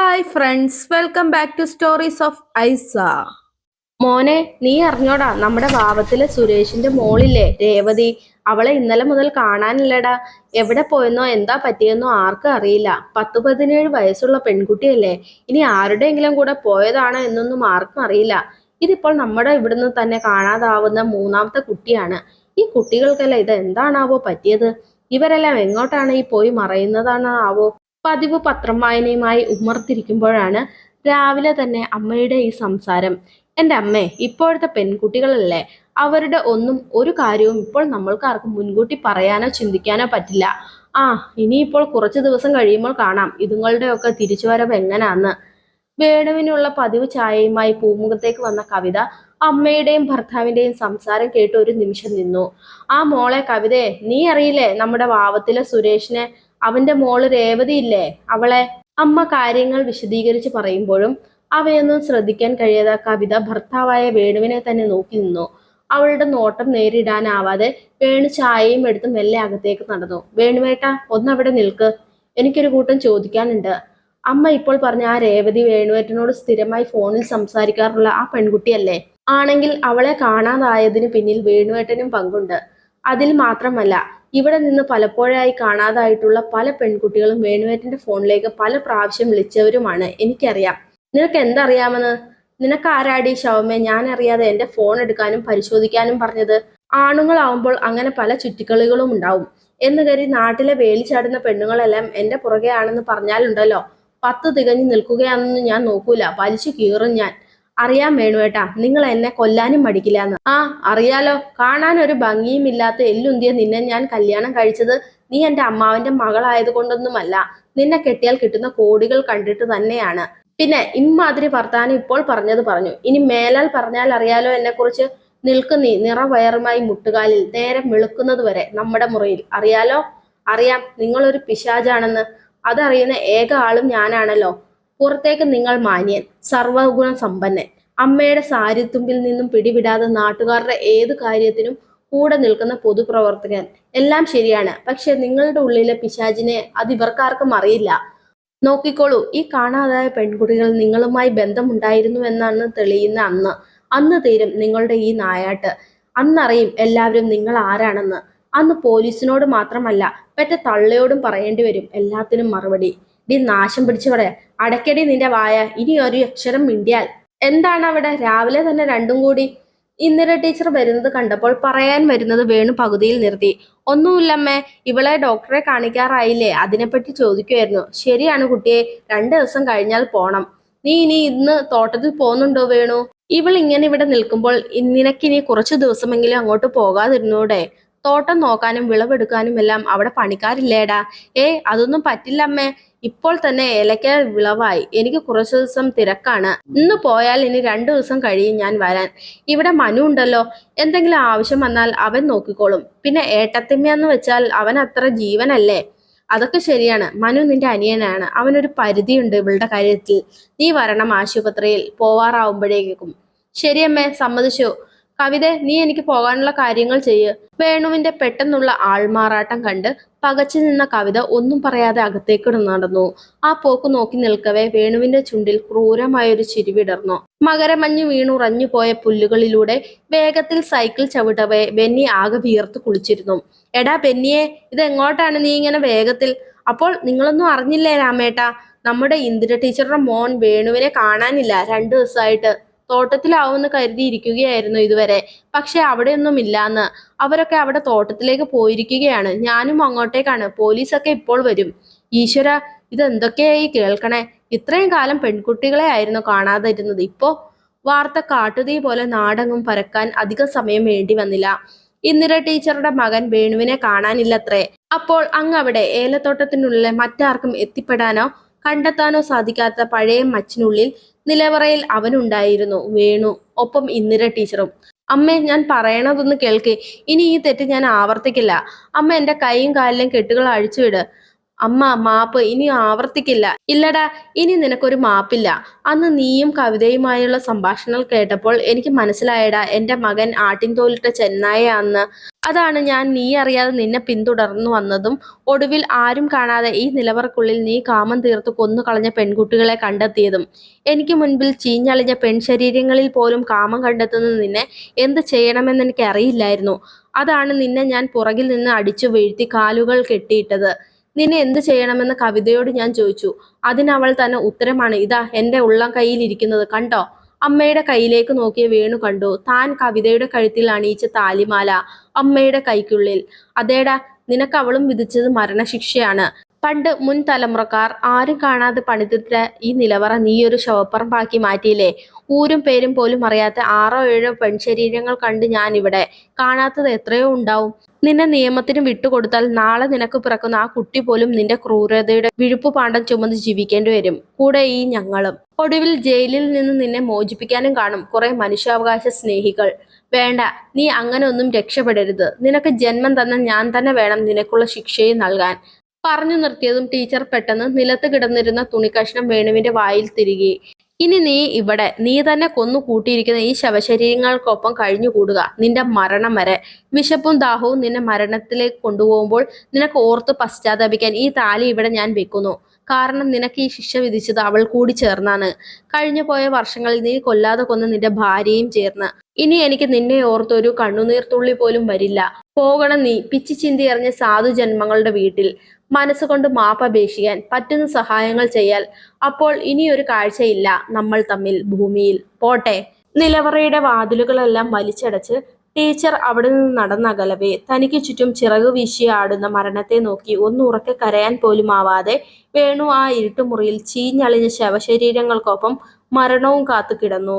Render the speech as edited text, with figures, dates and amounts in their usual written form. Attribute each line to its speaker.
Speaker 1: Hi friends, welcome back to stories of Aisa. മോനെ, നീ അറിഞ്ഞോടാ, നമ്മുടെ വാവത്തിലെ സുരേഷിന്റെ മോളില്ലേ രേവതി, അവളെ ഇന്നലെ മുതൽ കാണാനില്ലടാ. എവിടെ പോയെന്നോ എന്താ പറ്റിയെന്നോ ആർക്കും അറിയില്ല. 10-17 വയസ്സുള്ള പെൺകുട്ടിയല്ലേ. ഇനി ആരുടെയെങ്കിലും കൂടെ പോയതാണോ എന്നൊന്നും ആർക്കും അറിയില്ല. ഇതിപ്പോൾ നമ്മുടെ ഇവിടുന്ന് തന്നെ കാണാതാവുന്ന മൂന്നാമത്തെ കുട്ടിയാണ്. ഈ കുട്ടികൾക്കെല്ലാം ഇത് എന്താണാവോ പറ്റിയത്? ഇവരെല്ലാം എങ്ങോട്ടാണ് ഈ പോയി മറയുന്നതാണോ ആവോ? പതിവ് പത്രം വായനയുമായി ഉമ്മർത്തിരിക്കുമ്പോഴാണ് രാവിലെ തന്നെ അമ്മയുടെ ഈ സംസാരം. എൻ്റെ അമ്മേ, ഇപ്പോഴത്തെ പെൺകുട്ടികളല്ലേ, അവരുടെ ഒന്നും ഒരു കാര്യവും ഇപ്പോൾ നമ്മൾക്ക് ആർക്കും മുൻകൂട്ടി പറയാനോ ചിന്തിക്കാനോ പറ്റില്ല. ആ, ഇനിയിപ്പോൾ കുറച്ച് ദിവസം കഴിയുമ്പോൾ കാണാം ഇതുങ്ങളുടെയൊക്കെ തിരിച്ചുവരവ് എങ്ങനാന്ന്. വേണുവിനുള്ള പതിവ് ചായയുമായി പൂമുഖത്തേക്ക് വന്ന കവിത അമ്മയുടെയും ഭർത്താവിന്റെയും സംസാരം കേട്ട് ഒരു നിമിഷം നിന്നു. ആ മോളെ കവിതേ, നീ അറിയില്ലേ നമ്മുടെ വാവത്തിലെ സുരേഷിനെ? അവന്റെ മോള് രേവതി ഇല്ലേ, അവളെ. അമ്മ കാര്യങ്ങൾ വിശദീകരിച്ച് പറയുമ്പോഴും അവയൊന്നും ശ്രദ്ധിക്കാൻ കഴിയാതെ കവിത ഭർത്താവായ വേണുവിനെ തന്നെ നോക്കി നിന്നു. അവളുടെ നോട്ടം നേരിടാനാവാതെ വേണു ചായയും എടുത്ത് മെല്ലെ അകത്തേക്ക് നടന്നു. വേണുവേട്ട, ഒന്നവിടെ നിൽക്ക്, എനിക്കൊരു കൂട്ടം ചോദിക്കാനുണ്ട്. അമ്മ ഇപ്പോൾ പറഞ്ഞ ആ രേവതി വേണുവേട്ടനോട് സ്ഥിരമായി ഫോണിൽ സംസാരിക്കാറുള്ള ആ പെൺകുട്ടിയല്ലേ? ആണെങ്കിൽ അവളെ കാണാതായതിന് പിന്നിൽ വേണുവേട്ടനും പങ്കുണ്ട്. അതിൽ മാത്രമല്ല, ഇവിടെ നിന്ന് പലപ്പോഴായി കാണാതായിട്ടുള്ള പല പെൺകുട്ടികളും വേണുവേട്ടന്റെ ഫോണിലേക്ക് പല പ്രാവശ്യം വിളിച്ചവരുമാണ്. എനിക്കറിയാം. നിനക്ക് എന്തറിയാമെന്ന്? നിനക്കാരാടി ശവമേ ഞാൻ അറിയാതെ എന്റെ ഫോൺ എടുക്കാനും പരിശോധിക്കാനും പറഞ്ഞത്? ആണുങ്ങളാവുമ്പോൾ അങ്ങനെ പല ചുറ്റിക്കളികളും ഉണ്ടാവും എന്ന് കരുതി നാട്ടിലെ വേലി ചാടുന്ന പെണ്ണുങ്ങളെല്ലാം എന്റെ പുറകെ ആണെന്ന് പറഞ്ഞാലുണ്ടല്ലോ, 10 തികഞ്ഞു നിൽക്കുകയാണെന്ന് ഞാൻ നോക്കൂല, വലിച്ചു കീറും ഞാൻ. അറിയാം വേണുവേട്ടാ, നിങ്ങൾ എന്നെ കൊല്ലാനും മടിക്കില്ലാന്ന്. ആ, അറിയാലോ. കാണാൻ ഒരു ഭംഗിയുമില്ലാത്ത എല്ലുന്തിയ നിന്നെ ഞാൻ കല്യാണം കഴിച്ചത് നീ എന്റെ അമ്മാവന്റെ മകളായത് കൊണ്ടൊന്നുമല്ല. നിന്നെ കെട്ടിയാൽ കിട്ടുന്ന കോടികൾ കണ്ടിട്ട് തന്നെയാണ്. പിന്നെ ഇമ്മാതിരി വർത്താനം ഇപ്പോൾ പറഞ്ഞത് പറഞ്ഞു. ഇനി മേലാൽ പറഞ്ഞാൽ അറിയാലോ എന്നെക്കുറിച്ച്. നിൽക്ക് നീ നിറവയറുമായി മുട്ടുകാലിൽ നേരം വെളുക്കുന്നത് വരെ നമ്മുടെ മുറിയിൽ. അറിയാലോ? അറിയാം, നിങ്ങളൊരു പിശാചാണെന്ന്. അതറിയുന്ന ഏക ആളും ഞാനാണല്ലോ. പുറത്തേക്ക് നിങ്ങൾ മാന്യൻ, സർവഗുണ സമ്പന്നൻ, അമ്മയുടെ സാരിത്തുമ്പിൽ നിന്നും പിടിവിടാതെ നാട്ടുകാരുടെ ഏത് കാര്യത്തിനും കൂടെ നിൽക്കുന്ന പൊതുപ്രവർത്തകൻ. എല്ലാം ശരിയാണ്. പക്ഷെ നിങ്ങളുടെ ഉള്ളിലെ പിശാചിനെ അതിവർക്കാർക്കും അറിയില്ല. നോക്കിക്കോളൂ, ഈ കാണാതായ പെൺകുട്ടികൾ നിങ്ങളുമായി ബന്ധമുണ്ടായിരുന്നുവെന്നാണ് തെളിയുന്ന അന്ന്. അന്ന് തീരും നിങ്ങളുടെ ഈ നായാട്ട്. അന്നറിയും എല്ലാവരും നിങ്ങൾ ആരാണെന്ന്. അന്ന് പോലീസിനോട് മാത്രമല്ല, പെറ്റ തള്ളയോടും പറയേണ്ടി വരും എല്ലാത്തിനും മറുപടി. ഡി നാശം പിടിച്ചവിടെ, അടയ്ക്കടി നിന്റെ വായ. ഇനി ഒരു അക്ഷരം മിണ്ടിയാൽ. എന്താണ് അവിടെ രാവിലെ തന്നെ രണ്ടും കൂടി? ഇന്ദിര ടീച്ചർ വരുന്നത് കണ്ടപ്പോൾ പറയാൻ വരുന്നത് വേണു പകുതിയിൽ നിർത്തി. ഒന്നുമില്ലമ്മേ, ഇവളെ ഡോക്ടറെ കാണിക്കാറായില്ലേ, അതിനെപ്പറ്റി ചോദിക്കുമായിരുന്നു. ശരിയാണ് കുട്ടിയെ, 2 ദിവസം കഴിഞ്ഞാൽ പോണം. നീ ഇനി ഇന്ന് തോട്ടത്തിൽ പോകുന്നുണ്ടോ വേണു? ഇവൾ ഇങ്ങനെ ഇവിടെ നിൽക്കുമ്പോൾ നിനക്കിനി കുറച്ചു ദിവസമെങ്കിലും അങ്ങോട്ട് പോകാതിരുന്നൂടെ? തോട്ടം നോക്കാനും വിളവെടുക്കാനും എല്ലാം അവിടെ പണിക്കാരില്ലേടാ? അതൊന്നും പറ്റില്ലമ്മേ. ഇപ്പോൾ തന്നെ ഏലക്ക വിളവായി. എനിക്ക് കുറച്ചു ദിവസം തിരക്കാണ്. ഇന്ന് പോയാൽ ഇനി 2 ദിവസം കഴിയും ഞാൻ വരാൻ. ഇവിടെ മനു ഉണ്ടല്ലോ, എന്തെങ്കിലും ആവശ്യം വന്നാൽ അവൻ നോക്കിക്കോളും. പിന്നെ ഏട്ടത്തിമ്മയെന്ന് വെച്ചാൽ അവൻ അത്ര ജീവനല്ലേ? അതൊക്കെ ശരിയാണ്. മനു നിന്റെ അനിയനാണ്. അവനൊരു പരിധിയുണ്ട് ഇവളുടെ കാര്യത്തിൽ. നീ വരണം ആശുപത്രിയിൽ പോവാറാവുമ്പോഴേക്കും. ശരിയമ്മേ, സമ്മതിച്ചു. കവിത, നീ എനിക്ക് പോകാനുള്ള കാര്യങ്ങൾ ചെയ്യ്. വേണുവിന്റെ പെട്ടെന്നുള്ള ആൾമാറാട്ടം കണ്ട് പകച്ചു നിന്ന കവിത ഒന്നും പറയാതെ അകത്തേക്ക് നടന്നു. ആ പോക്ക് നോക്കി നിൽക്കവേ വേണുവിന്റെ ചുണ്ടിൽ ക്രൂരമായൊരു ചിരി വിടർന്നു. മകരമഞ്ഞ് വീണുറഞ്ഞു പോയ പുല്ലുകളിലൂടെ വേഗത്തിൽ സൈക്കിൾ ചവിട്ടവേ ബെന്നി ആകെ വിയർത്ത് കുളിച്ചിരുന്നു. എടാ ബെന്നിയെ, ഇതെങ്ങോട്ടാണ് നീ ഇങ്ങനെ വേഗത്തിൽ? അപ്പോൾ നിങ്ങളൊന്നും അറിഞ്ഞില്ലേ രാമേട്ടാ? നമ്മുടെ ഇന്ദിര ടീച്ചറുടെ മോൻ വേണുവിനെ കാണാനില്ല 2 ദിവസമായിട്ട്. തോട്ടത്തിലാവുമെന്ന് കരുതിയിരിക്കുകയായിരുന്നു ഇതുവരെ. പക്ഷെ അവിടെയൊന്നും ഇല്ലാന്ന്. അവരൊക്കെ അവിടെ തോട്ടത്തിലേക്ക് പോയിരിക്കുകയാണ്. ഞാനും അങ്ങോട്ടേക്കാണ്. പോലീസൊക്കെ ഇപ്പോൾ വരും. ഈശ്വര, ഇതെന്തൊക്കെയായി കേൾക്കണേ. ഇത്രയും കാലം പെൺകുട്ടികളെ ആയിരുന്നു കാണാതിരുന്നത്. ഇപ്പോ വാർത്ത കാട്ടുതീ പോലെ നാടെങ്ങും പരക്കാൻ അധികം സമയം വേണ്ടി വന്നില്ല. ഇന്ദിര ടീച്ചറുടെ മകൻ വേണുവിനെ കാണാനില്ലത്രേ. അപ്പോൾ അങ്ങവിടെ ഏലത്തോട്ടത്തിനുള്ളിൽ മറ്റാർക്കും എത്തിപ്പെടാനോ കണ്ടെത്താനോ സാധിക്കാത്ത പഴയ മച്ചിനുള്ളിൽ നിലവറയിൽ അവനുണ്ടായിരുന്നു വേണു, ഒപ്പം ഇന്ദിര ടീച്ചറും. അമ്മേ, ഞാൻ പറയണതൊന്ന് കേൾക്ക്. ഇനി ഈ തെറ്റ് ഞാൻ ആവർത്തിക്കില്ല. അമ്മ എന്റെ കൈയും കാലിലും കെട്ടുകൾ അഴിച്ചുവിട്. അമ്മ മാപ്പ് ഇനി ആവർത്തിക്കില്ല. ഇല്ലടാ, ഇനി നിനക്കൊരു മാപ്പില്ല. അന്ന് നീയും കവിതയുമായുള്ള സംഭാഷണങ്ങൾ കേട്ടപ്പോൾ എനിക്ക് മനസ്സിലായടാ, എന്റെ മകൻ ആട്ടിൻതോലിട്ട ചെന്നായയാന്ന്. അതാണ് ഞാൻ നീ അറിയാതെ നിന്നെ പിന്തുടർന്നു വന്നതും ഒടുവിൽ ആരും കാണാതെ ഈ നിലവറക്കുള്ളിൽ നീ കാമം തീർത്ത് കൊന്നുകളഞ്ഞ പെൺകുട്ടികളെ കണ്ടെത്തിയതും. എനിക്ക് മുൻപിൽ ചീഞ്ഞളിഞ്ഞ പെൺശരീരങ്ങളിൽ പോലും കാമം കണ്ടെത്തുന്ന നിന്നെ എന്ത് ചെയ്യണമെന്ന് എനിക്ക് അറിയില്ലായിരുന്നു. അതാണ് നിന്നെ ഞാൻ പുറകിൽ നിന്ന് അടിച്ചു വീഴ്ത്തി കാലുകൾ കെട്ടിയിട്ടത്. നിന്നെ എന്ത് ചെയ്യണമെന്ന് കവിതയോട് ഞാൻ ചോദിച്ചു. അതിനവൾ തന്നെ ഉത്തരമാണ് ഇതാ എന്റെ ഉള്ളം കയ്യിൽ ഇരിക്കുന്നത് കണ്ടോ. അമ്മയുടെ കയ്യിലേക്ക് നോക്കിയ വേണു കണ്ടു താൻ കവിതയുടെ കഴുത്തിൽ അണിയിച്ച താലിമാല അമ്മയുടെ കൈക്കുള്ളിൽ. അതേടാ, നിനക്ക് അവളും വിധിച്ചത് മരണശിക്ഷയാണ്. പണ്ട് മുൻ തലമുറക്കാർ ആരും കാണാതെ പണിതിട്ട ഈ നിലവറ നീയൊരു ശവപ്പറമ്പാക്കി മാറ്റിയില്ലേ. ഊരും പേരും പോലും അറിയാത്ത 6 7 പെൺശരീരങ്ങൾ കണ്ട് ഞാൻ ഇവിടെ. കാണാത്തത് എത്രയോ ഉണ്ടാവും. നിന്നെ നിയമത്തിന് വിട്ടുകൊടുത്താൽ നാളെ നിനക്ക് പിറക്കുന്ന ആ കുട്ടി പോലും നിന്റെ ക്രൂരതയുടെ വിഴുപ്പുപാണ്ഡം ചുമന്ന് ജീവിക്കേണ്ടി വരും. കൂടെ ഈ ഞങ്ങളും. ഒടുവിൽ ജയിലിൽ നിന്ന് നിന്നെ മോചിപ്പിക്കാനും കാണും കുറെ മനുഷ്യാവകാശ സ്നേഹികൾ. വേണ്ട, നീ അങ്ങനെ ഒന്നും രക്ഷപ്പെടരുത്. നിനക്ക് ജന്മം തന്ന ഞാൻ തന്നെ വേണം നിനക്കുള്ള ശിക്ഷയും നൽകാൻ. പറഞ്ഞു നിർത്തിയതും ടീച്ചർ പെട്ടെന്ന് നിലത്ത് കിടന്നിരുന്ന തുണിക്കഷ്ണം വേണുവിന്റെ വായിൽ തിരുകി. ഇനി നീ ഇവിടെ നീ തന്നെ കൊന്നു കൂട്ടിയിരിക്കുന്ന ഈ ശവശരീരങ്ങൾക്കൊപ്പം കഴിഞ്ഞുകൂടുക നിന്റെ മരണം വരെ. വിശപ്പും ദാഹവും നിന്നെ മരണത്തിലേക്ക് കൊണ്ടുപോകുമ്പോൾ നിനക്ക് ഓർത്ത് പശ്ചാത്തപിക്കാൻ ഈ താലി ഇവിടെ ഞാൻ വെക്കുന്നു. കാരണം നിനക്ക് ഈ ശിക്ഷ വിധിച്ചത് അവൾ കൂടി ചേർന്നാണ്. കഴിഞ്ഞു പോയ വർഷങ്ങളിൽ നീ കൊല്ലാതെ കൊന്ന നിന്റെ ഭാര്യയും ചേർന്ന്. ഇനി എനിക്ക് നിന്നെ ഓർത്ത് ഒരു കണ്ണുനീർത്തുള്ളി പോലും വരില്ല. പോകണം നീ പിച്ചി ചിന്തി എറിഞ്ഞ സാധു ജന്മങ്ങളുടെ വീട്ടിൽ. മനസ്സുകൊണ്ട് മാപ്പപേക്ഷിക്കാൻ, പറ്റുന്ന സഹായങ്ങൾ ചെയ്യാൽ. അപ്പോൾ ഇനിയൊരു കാഴ്ചയില്ല നമ്മൾ തമ്മിൽ ഭൂമിയിൽ. പോട്ടെ. നിലവറയുടെ വാതിലുകളെല്ലാം വലിച്ചടച്ച് ടീച്ചർ അവിടെ നിന്ന് നടന്നകലവേ തനിക്ക് ചുറ്റും ചിറകു വീശി ആടുന്ന മരണത്തെ നോക്കി ഒന്നുറക്കെ കരയാൻ പോലും ആവാതെ വേണു ആ ഇരുട്ടുമുറിയിൽ ചീഞ്ഞളിഞ്ഞ ശവശരീരങ്ങൾക്കൊപ്പം മരണവും കാത്തു കിടന്നു.